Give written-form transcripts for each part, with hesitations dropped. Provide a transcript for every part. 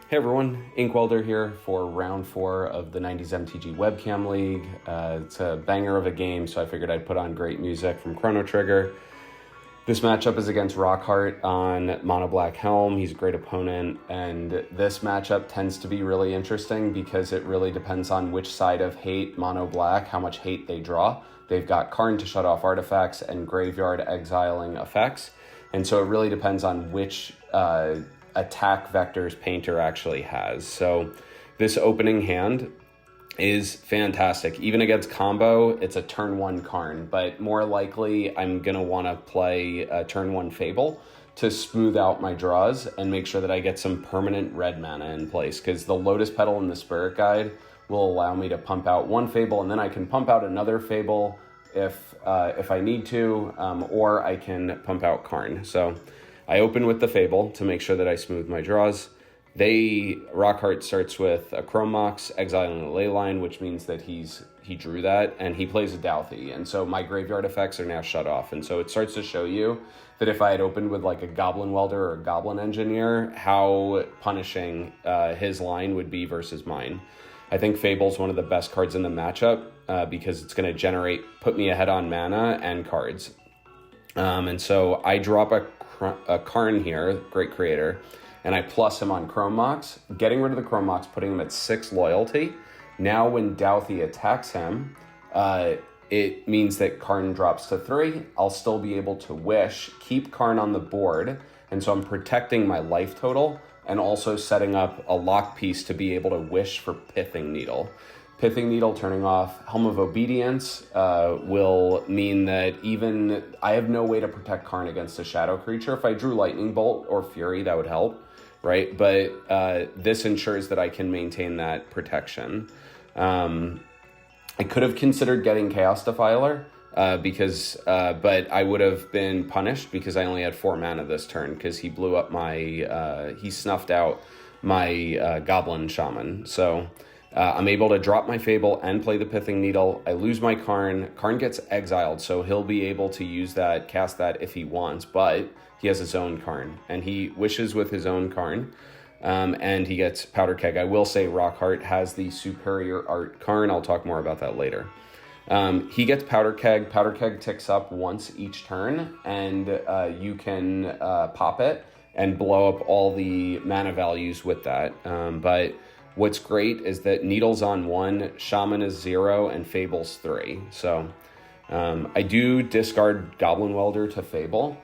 Hey everyone, Inkwelder here for round 4 of the 90s MTG Webcam League. It's a banger of a game, so I figured I'd put on great music from Chrono Trigger. This matchup is against Rockhart on Mono Black Helm. He's a great opponent, and this matchup tends to be really interesting because it really depends on which side of hate Mono Black, how much hate they draw. They've got Karn to shut off artifacts and Graveyard exiling effects, and so it really depends on which attack vectors Painter actually has. So this opening hand is fantastic. Even against combo, it's a turn 1 Karn, but more likely I'm going to want to play a turn 1 Fable to smooth out my draws and make sure that I get some permanent red mana in place, because the Lotus Petal and the Spirit Guide will allow me to pump out one Fable, and then I can pump out another Fable if I need to, or I can pump out Karn. So I open with the Fable to make sure that I smooth my draws. Rockhart starts with a Chrome Mox, exiling a Leyline, which means that he drew that, and he plays a Douthie. And so my graveyard effects are now shut off. And so it starts to show you that if I had opened with like a Goblin Welder or a Goblin Engineer, how punishing his line would be versus mine. I think Fable's one of the best cards in the matchup because it's going to put me ahead on mana and cards. And so I drop a Karn here, great creator, and I plus him on Chrome Mox, getting rid of the Chrome Mox, putting him at 6 loyalty. Now when Douthie attacks him, it means that Karn drops to 3. I'll still be able to wish, keep Karn on the board, and so I'm protecting my life total and also setting up a lock piece to be able to wish for Pithing Needle. Pithing Needle turning off Helm of Obedience will mean that even I have no way to protect Karn against a shadow creature. If I drew Lightning Bolt or Fury, that would help, right? But this ensures that I can maintain that protection. I could have considered getting Chaos Defiler, but I would have been punished because I only had 4 mana this turn because he blew up he snuffed out my Goblin Shaman. So I'm able to drop my Fable and play the Pithing Needle. I lose my Karn. Karn gets exiled, so he'll be able to use that, cast that if he wants, but he has his own Karn, and he wishes with his own Karn, and he gets Powder Keg. I will say Rockhart has the superior art Karn. I'll talk more about that later. He gets Powder Keg. Powder Keg ticks up once each turn, and you can pop it and blow up all the mana values with that, but what's great is that Needle's on 1, Shaman is 0, and Fable's 3. So I do discard Goblin Welder to Fable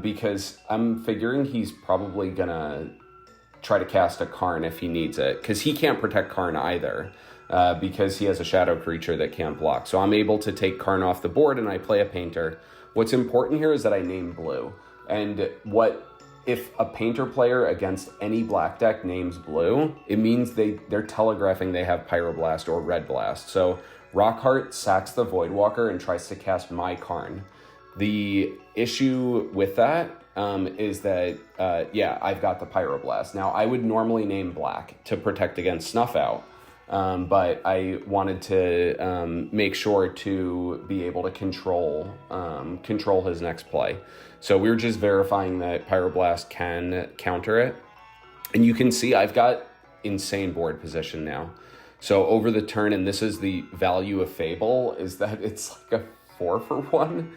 because I'm figuring he's probably going to try to cast a Karn if he needs it, because he can't protect Karn either because he has a shadow creature that can't block. So I'm able to take Karn off the board and I play a Painter. What's important here is that I name blue. And if a Painter player against any black deck names blue, it means they're telegraphing they have Pyroblast or Red Blast. So Rockhart sacks the Voidwalker and tries to cast my Karn. The issue with that is that, I've got the Pyroblast. Now, I would normally name black to protect against Snuff Out, but I wanted to make sure to be able to control his next play. So we're just verifying that Pyroblast can counter it. And you can see I've got insane board position now. So over the turn, and this is the value of Fable, is that it's like a 4-for-1.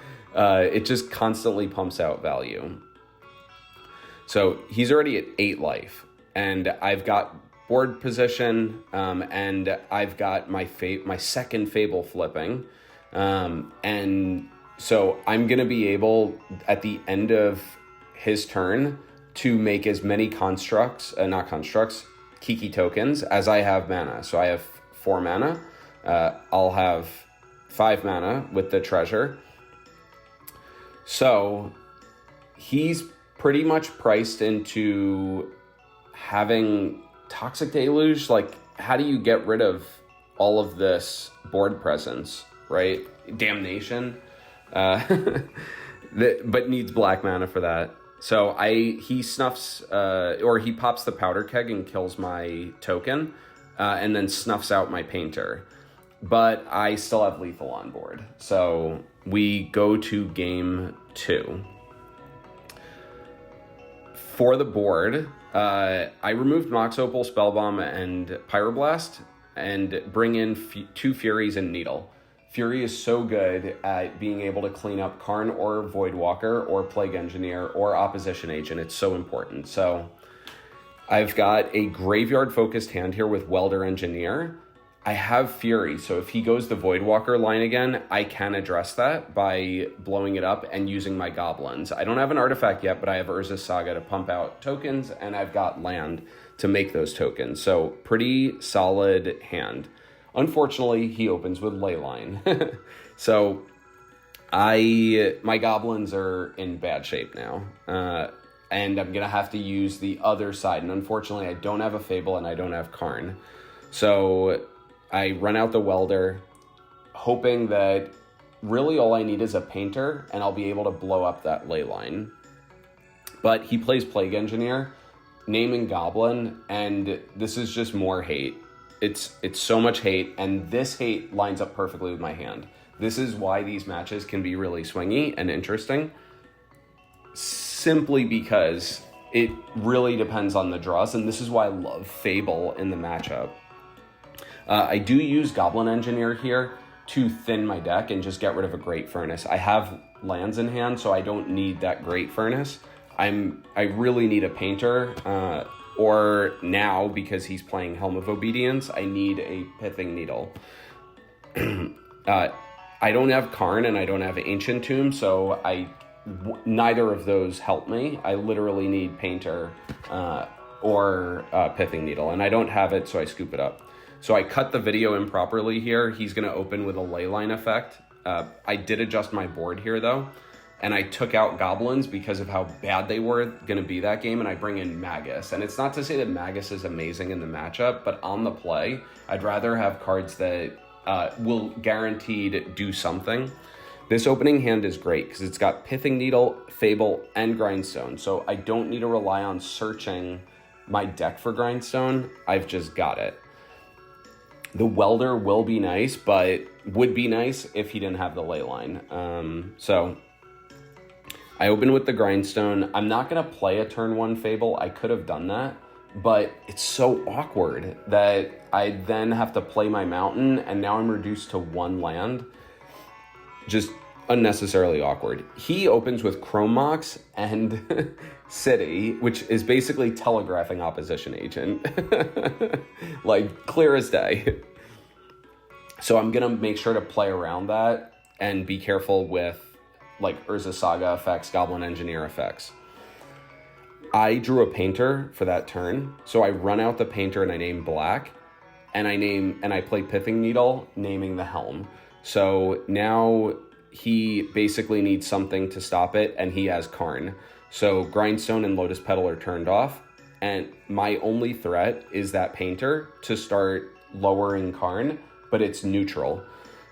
It just constantly pumps out value. So he's already at 8 life, and I've got board position, and I've got my second Fable flipping, and so I'm going to be able, at the end of his turn, to make as many Kiki tokens as I have mana. So I have 4 mana. I'll have 5 mana with the treasure. So he's pretty much priced into having Toxic Deluge. Like, how do you get rid of all of this board presence, right? Damnation. But needs black mana for that. So he snuffs, or he pops the Powder Keg and kills my token, and then snuffs out my Painter. But I still have lethal on board. So we go to game 2. For the board, I removed Mox Opal, Spellbomb, and Pyroblast, and bring in 2 Furies and Needle. Fury is so good at being able to clean up Karn or Voidwalker or Plague Engineer or Opposition Agent. It's so important. So I've got a graveyard-focused hand here with Welder Engineer. I have Fury, so if he goes the Voidwalker line again, I can address that by blowing it up and using my goblins. I don't have an artifact yet, but I have Urza's Saga to pump out tokens, and I've got land to make those tokens. So pretty solid hand. Unfortunately, he opens with Leyline. So my goblins are in bad shape now. And I'm going to have to use the other side. And unfortunately, I don't have a Fable and I don't have Karn. So I run out the Welder, hoping that really all I need is a Painter, and I'll be able to blow up that Leyline. But he plays Plague Engineer, naming Goblin, and this is just more hate. It's so much hate, and this hate lines up perfectly with my hand. This is why these matches can be really swingy and interesting, simply because it really depends on the draws, and this is why I love Fable in the matchup. I do use Goblin Engineer here to thin my deck and just get rid of a Great Furnace. I have lands in hand, so I don't need that Great Furnace. I really need a Painter, or now, because he's playing Helm of Obedience, I need a Pithing Needle. I don't have Karn and I don't have Ancient Tomb, so neither of those help me. I literally need Painter or Pithing Needle, and I don't have it, so I scoop it up. So I cut the video improperly here. He's going to open with a Leyline effect. I did adjust my board here, though, and I took out Goblins because of how bad they were going to be that game, and I bring in Magus. And it's not to say that Magus is amazing in the matchup, but on the play, I'd rather have cards that will guaranteed do something. This opening hand is great because it's got Pithing Needle, Fable, and Grindstone, so I don't need to rely on searching my deck for Grindstone. I've just got it. The Welder will be nice, but would be nice if he didn't have the Leyline. So I open with the Grindstone. I'm not going to play a turn 1 Fable. I could have done that, but it's so awkward that I then have to play my Mountain, and now I'm reduced to 1 land. Just unnecessarily awkward. He opens with Chrome Mox and City, which is basically telegraphing Opposition Agent. Like, clear as day. So I'm going to make sure to play around that and be careful with, like, Urza's Saga effects, Goblin Engineer effects. I drew a Painter for that turn, so I run out the Painter and I name Black, and I play Pithing Needle, naming the Helm. So now he basically needs something to stop it, and he has Karn. So Grindstone and Lotus Petal are turned off, and my only threat is that Painter to start lowering Karn, but it's neutral.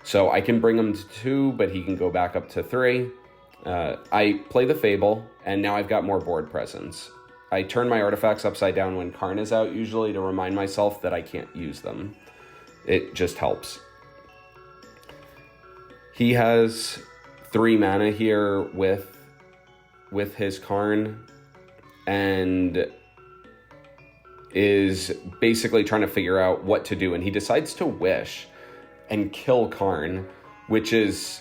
So I can bring him to 2, but he can go back up to 3. I play the Fable, and now I've got more board presence. I turn my artifacts upside down when Karn is out, usually to remind myself that I can't use them. It just helps. He has 3 mana here with his Karn, and is basically trying to figure out what to do, and he decides to Wish and kill Karn, which is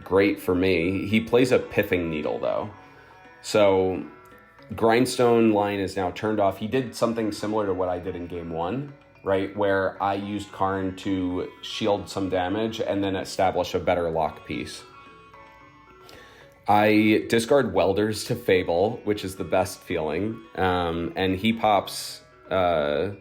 great for me. He plays a Pithing Needle, though. So Grindstone line is now turned off. He did something similar to what I did in game 1, right, where I used Karn to shield some damage and then establish a better lock piece. I discard Welders to Fable, which is the best feeling, and he pops Powder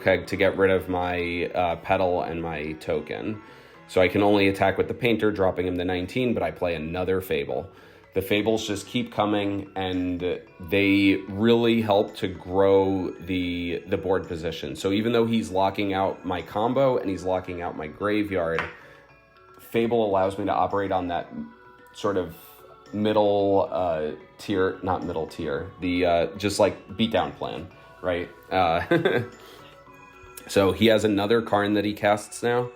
Keg to get rid of my Petal and my token. So I can only attack with the Painter, dropping him to 19, but I play another Fable. The Fables just keep coming, and they really help to grow the board position. So even though he's locking out my combo and he's locking out my graveyard, Fable allows me to operate on that sort of middle tier, not middle tier, the just like beatdown plan, right? So he has another Karn that he casts now,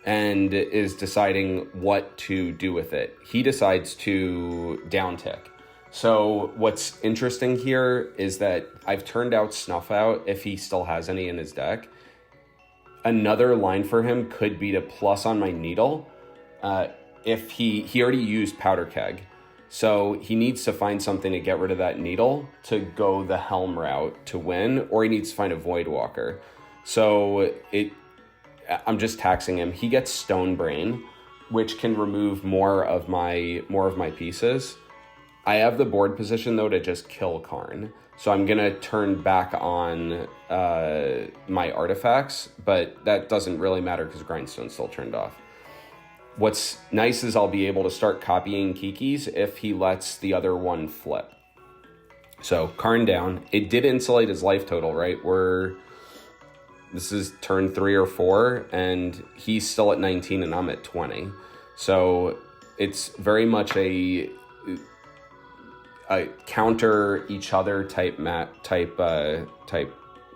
and is deciding what to do with it. He decides to down tick. So what's interesting here is that I've turned out Snuff Out if he still has any in his deck. Another line for him could be to plus on my Needle. If he already used Powder Keg. So he needs to find something to get rid of that Needle to go the Helm route to win, or he needs to find a Voidwalker. So I'm just taxing him. He gets Stone Brain, which can remove more of my pieces. I have the board position, though, to just kill Karn. So I'm going to turn back on my artifacts, but that doesn't really matter because Grindstone's still turned off. What's nice is I'll be able to start copying Kiki's if he lets the other one flip. So Karn down. It did insulate his life total, right? This is turn 3 or 4, and he's still at 19 and I'm at 20. So it's very much a counter each other type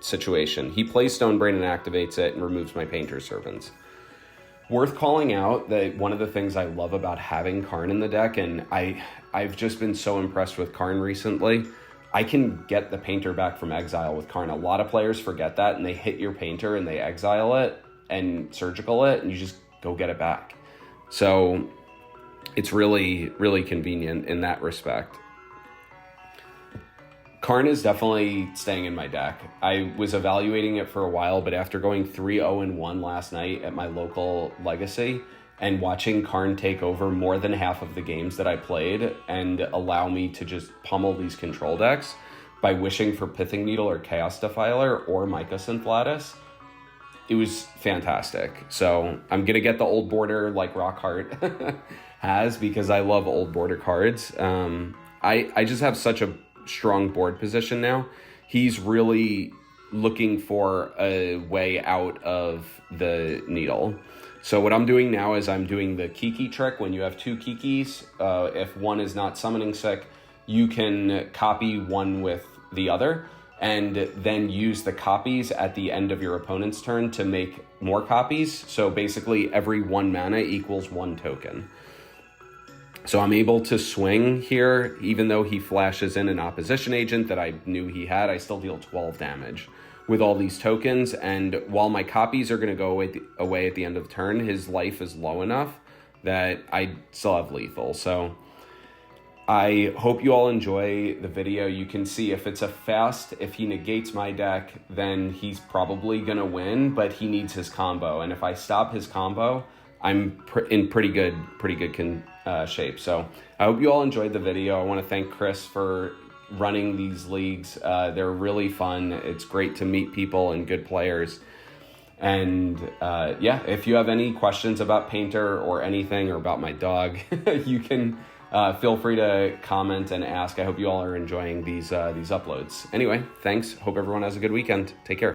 situation. He plays Stonebrain and activates it and removes my Painter Servants. Worth calling out that one of the things I love about having Karn in the deck, and I've just been so impressed with Karn recently, I can get the Painter back from exile with Karn. A lot of players forget that, and they hit your Painter and they exile it and surgical it, and you just go get it back. So it's really, really convenient in that respect. Karn is definitely staying in my deck. I was evaluating it for a while, but after going 3-0-1 last night at my local Legacy and watching Karn take over more than half of the games that I played and allow me to just pummel these control decks by wishing for Pithing Needle or Chaos Defiler or Mycosynth Lattice, it was fantastic. So I'm going to get the old border like Rockhart has, because I love old border cards. I just have such a strong board position now. He's really looking for a way out of the Needle. So what I'm doing now is I'm doing the Kiki trick. When you have 2 Kikis, if one is not summoning sick, you can copy one with the other and then use the copies at the end of your opponent's turn to make more copies. So basically every 1 mana equals 1 token. So I'm able to swing here, even though he flashes in an opposition agent that I knew he had. I still deal 12 damage with all these tokens, and while my copies are going to go away at the end of the turn, his life is low enough that I still have lethal. So I hope you all enjoy the video. You can see if it's a fast, if he negates my deck, then he's probably going to win, but he needs his combo. And if I stop his combo, I'm in pretty good shape. So I hope you all enjoyed the video. I want to thank Chris for running these leagues. They're really fun. It's great to meet people and good players. And yeah, if you have any questions about Painter or anything, or about my dog, you can feel free to comment and ask. I hope you all are enjoying these uploads. Anyway, thanks. Hope everyone has a good weekend. Take care.